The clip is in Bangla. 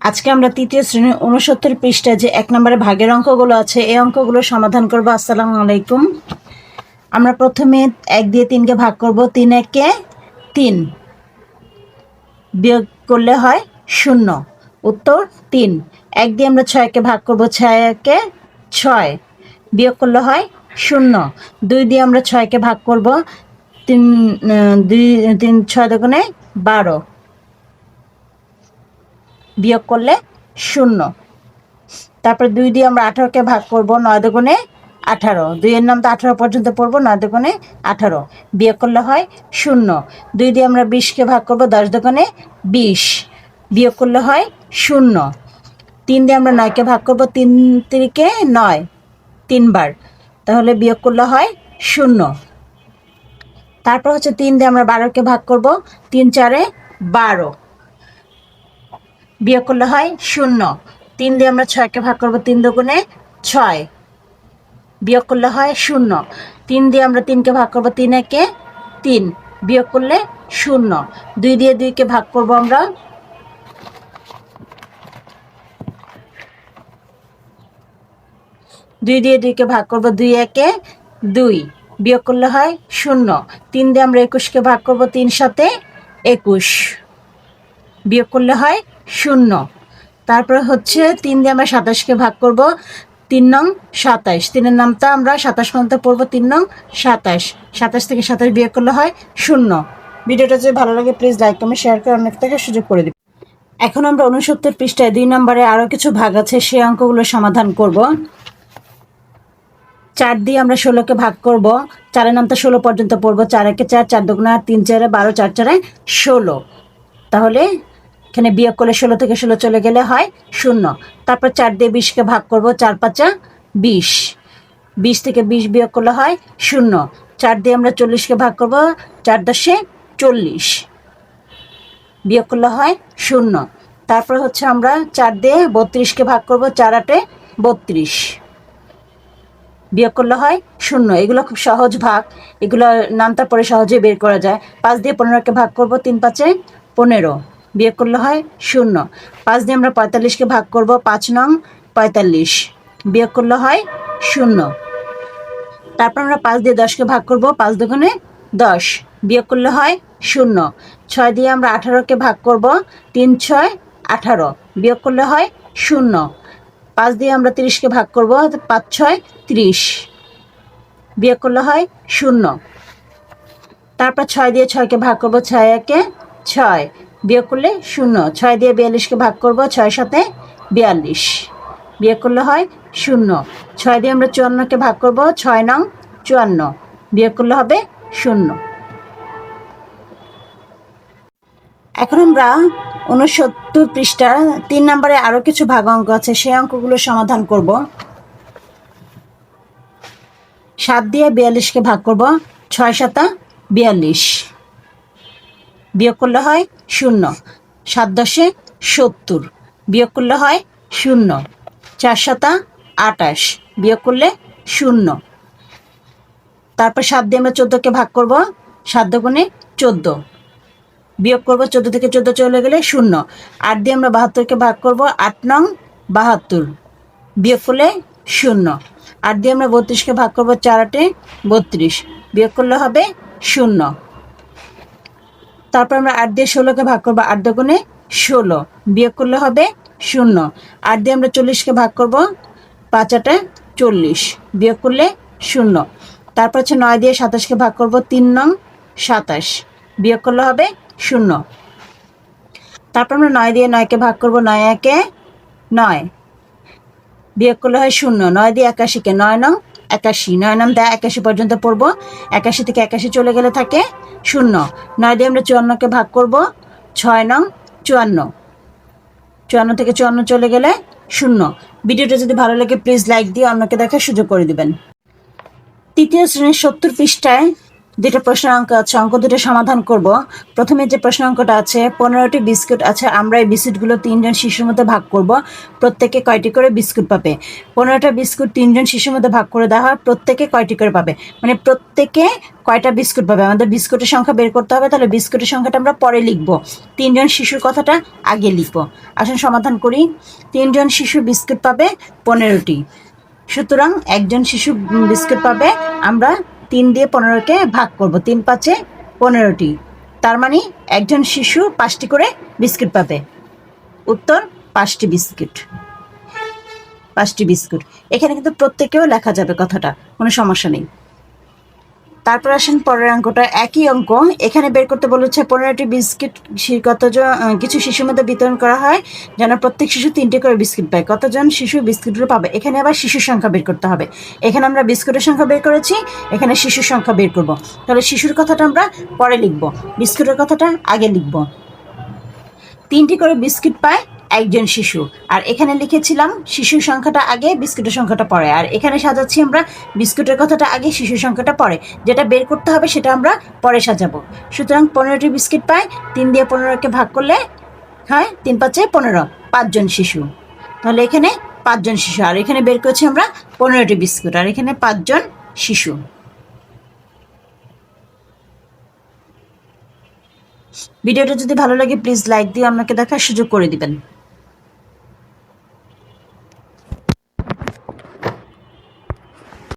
আজকে আমরা তৃতীয় শ্রেণীর ৬৯ পৃষ্ঠায় যে ১ নম্বরে ভাগের অঙ্কগুলো আছে এই অঙ্কগুলো সমাধান করব। আসসালামু আলাইকুম। আমরা প্রথমে ১ দিয়ে ৩কে ভাগ করব। ৩ একে ৩, বিয়োগ করলে হয় ০। উত্তর ৩। ১ দিয়ে আমরা ৬কে ভাগ করব। ৬ একে ৬, বিয়োগ করলে হয় ০। ২ দিয়ে আমরা ৬কে ভাগ করব। ৩ ৬ দুগুণে ১২, বিয়োগ করলে ০। তারপরে ২ দিয়ে আমরা ১৮কে ভাগ করব। ৯ দুগুণে ১৮, ২ এর নাম তো ১৮ পর্যন্ত পড়বো। ৯ দুগুণে ১৮, বিয়োগ করলে হয় ০। ২ দিয়ে আমরা ২০কে ভাগ করব। ১০ দুগুণে ২০, বিয়োগ করলে হয় ০। ৩ দিয়ে আমরা ৯কে ভাগ করব। ৩ তিরিকে ৯, ৩ বার, তাহলে বিয়োগ করলে হয় ০। তারপর হচ্ছে ৩ দিয়ে আমরা ১২কে ভাগ করব। ৩ ৪এ ১২, বিয়োগ করলে হয় ০। ৩ দিয়ে আমরা ৬কে ভাগ করব। ৩ দুগুণে ৬, বিয়োগ করলে হয় ০। ৩ দিয়ে আমরা ৩কে ভাগ করব। ৩ একে ৩, বিয়োগ করলে ০। ২ দিয়ে ২কে ভাগ করব আমরা। ২ দিয়ে ২কে ভাগ করব। ২ একে ২, বিয়োগ করলে হয় ০। ৩ দিয়ে আমরা ২১কে ভাগ করব। ৩ সাথে ২১, বিয়োগ করলে হয় ০। তারপরে হচ্ছে ৩ দিয়ে আমরা ২৭কে ভাগ করব। ৩ নং ২৭, ৩-এর নামটা আমরা ২৭ পর্যন্ত পড়বো। ৩ নং ২৭, ২৭ থেকে ২৭ বিয়োগ করলে হয় ০। ভিডিওটা যদি ভালো লাগে প্লিজ লাইক কমেন্ট শেয়ার করে অনেক থেকে সুযোগ করে দিন। এখন আমরা ৬৯ পৃষ্ঠায় ২ নম্বরে আরও কিছু ভাগ আছে সেই অঙ্কগুলো সমাধান করব। ৪ দিয়ে আমরা ১৬কে ভাগ করব। ৪-এর নামটা ১৬ পর্যন্ত পড়বো। ৪ একে ৪, ৪ দুগুণে ৮, ৩ ৪এ ১২, ৪ ৪এ ১৬, তাহলে এখানে বিয়োগ করলে ১৬ থেকে ১৬ চলে গেলে হয় ০। তারপর ৪ দিয়ে ২০কে ভাগ করব। ৪ ৫-আ ২০, ২০ থেকে ২০ বিয়োগ করলে হয় ০। ৪ দিয়ে আমরা ৪০কে ভাগ করব। ৪ 10-এ ৪০, বিয়োগ করলে হয় ০। তারপর হচ্ছে আমরা ৪ দিয়ে ৩২কে ভাগ করব। ৪ ৮-এ ৩২, বিয়োগ করলে হয় ০। এগুলো খুব সহজ ভাগ, এগুলো নামটা পরে সহজে বের করা যায়। ৫ দিয়ে ১৫কে ভাগ করব। ৩ ৫-এ ১৫, বিয়োগ করলে হয় ০। ৫ দিয়ে আমরা ৪৫কে ভাগ করব। ৫ নং ৪৫, বিয়োগ করলে হয় ০। তারপর আমরা ৫ দিয়ে ১০কে ভাগ করব। ৫ দুগুণে ১০, বিয়োগ করলে হয় ০। ৬ দিয়ে আমরা ১৮কে ভাগ করব। ৩ ৬ ১৮, বিয়োগ করলে হয় ০। ৫ দিয়ে আমরা ৩০কে ভাগ করব। ৫ ৬ ৩০, বিয়োগ করলে হয় ০। তারপর ৬ দিয়ে ৬কে ভাগ করব। ৬ একে ৬, বিয়োগ করলে ০। ৬ দিয়ে ৪২কে ভাগ করব। ৬ ৭-এ ৪২, বিয়োগ করলে হয় ০। ৬ দিয়ে আমরা ৫৪কে ভাগ করব। ৬ নং ৫৪, বিয়োগ করলে হবে ০। এখন আমরা ৬৯ পৃষ্ঠা ৩ নম্বরে আরও কিছু ভাগ অঙ্ক আছে সেই অঙ্কগুলো সমাধান করব। ৭ দিয়ে ৪২কে ভাগ করব। ৬ ৭-আ ৪২, বিয়োগ করলে হয় ০। ৭ ১০-এ ৭০, বিয়োগ করলে হয় ০। ৪ ৭-আ ২৮, বিয়োগ করলে ০। তারপর ৭ দিয়ে আমরা ১৪কে ভাগ করব। ৭ দুগুণে ১৪, বিয়োগ করব। ১৪ থেকে ১৪ চলে গেলে ০। ৮ দিয়ে আমরা ৭২কে ভাগ করব। ৮ নং ৭২, বিয়োগ করলে ০। ৮ দিয়ে আমরা ৩২কে ভাগ করব। ৪ ৮-এ ৩২, বিয়োগ করলে হবে ০। তারপর আমরা ৮ দিয়ে ১৬কে ভাগ করব। ৮ দুগুণে ১৬, বিয়োগ করলে হবে ০। ৮ দিয়ে আমরা ৪০কে ভাগ করব। ৫ ৮-এ ৪০, বিয়োগ করলে ০। তারপর হচ্ছে ৯ দিয়ে ২৭কে ভাগ করব। ৩ নং ২৭, বিয়োগ করলে হবে ০। তারপর আমরা ৯ দিয়ে ৯কে ভাগ করব। ৯ একে ৯, বিয়োগ করলে হয় ০। ৯ দিয়ে ৮১কে ৯ নং ৮১, ৯ নং ৮১ পর্যন্ত পড়বো। ৮১ থেকে ৮১ চলে গেলে থাকে ০। ৯ দিয়ে আমরা ৫৪কে ভাগ করব। ৬ নং ৫৪, ৫৪ থেকে ৫৪ চলে গেলে ০। ভিডিওটা যদি ভালো লাগে প্লিজ লাইক দিয়ে অন্যকে দেখার সুযোগ করে দিবেন। তৃতীয় শ্রেণীর ৭০ পৃষ্ঠায় দুটো প্রশ্নের অঙ্ক আছে, অঙ্ক দুটো সমাধান করব। প্রথমে যে প্রশ্ন অঙ্কটা আছে, 15টি বিস্কুট আছে, আমরা এই বিস্কুটগুলো 3জন শিশুর মধ্যে ভাগ করব, প্রত্যেকে কয়টি করে বিস্কুট পাবে। 15টা বিস্কুট 3জন শিশুর মধ্যে ভাগ করে দেওয়া হয়, প্রত্যেকে কয়টি করে পাবে, মানে প্রত্যেকে কয়টা বিস্কুট পাবে। আমাদের বিস্কুটের সংখ্যা বের করতে হবে, তাহলে বিস্কুটের সংখ্যাটা আমরা পরে লিখব, 3জন শিশুর কথাটা আগে লিখব। আসুন সমাধান করি। 3জন শিশু বিস্কুট পাবে 15টি, সুতরাং একজন শিশু বিস্কুট পাবে, আমরা 3 দিয়ে 15কে ভাগ করব, 3 পাঁচে 15টি, তার মানে একজন শিশু 5টি করে বিস্কুট পাবে। উত্তর 5টি বিস্কুট, 5টি বিস্কুট। এখানে কিন্তু প্রত্যেকেও লেখা যাবে কথাটা, কোনো সমস্যা নেই। তারপর আসেন পরের অঙ্কটা, একই অঙ্ক। এখানে বের করতে বলেছে 15টি বিস্কিট কতজন কিছু শিশুর মধ্যে বিতরণ করা হয় যেন প্রত্যেক শিশু 3টে করে বিস্কুট পায়, কতজন শিশু বিস্কুটগুলো পাবে। এখানে আবার শিশুর সংখ্যা বের করতে হবে। এখানে আমরা বিস্কুটের সংখ্যা বের করেছি, এখানে শিশুর সংখ্যা বের করব। তাহলে শিশুর কথাটা আমরা পরে লিখব, বিস্কুটের কথাটা আগে লিখব। 3টি করে বিস্কুট পায় একজন শিশু, আর এখানে লিখেছিলাম শিশুর সংখ্যাটা আগে বিস্কুটের সংখ্যাটা পরে, আর এখানে সাজাচ্ছি আমরা বিস্কুটের কথাটা আগে শিশুর সংখ্যাটা পরে। যেটা বের করতে হবে সেটা আমরা পরে সাজাবো। সুতরাং 15টি বিস্কুট পায়, 3 দিয়ে 15কে ভাগ করলে হয় 3 5 15, 5জন শিশু। তাহলে এখানে 5জন শিশু, আর এখানে বের করেছি আমরা 15টি বিস্কুট, আর এখানে 5জন শিশু। ভিডিওটা যদি ভালো লাগে প্লিজ লাইক দিয়ে আমাকে দেখার সুযোগ করে দিবেন।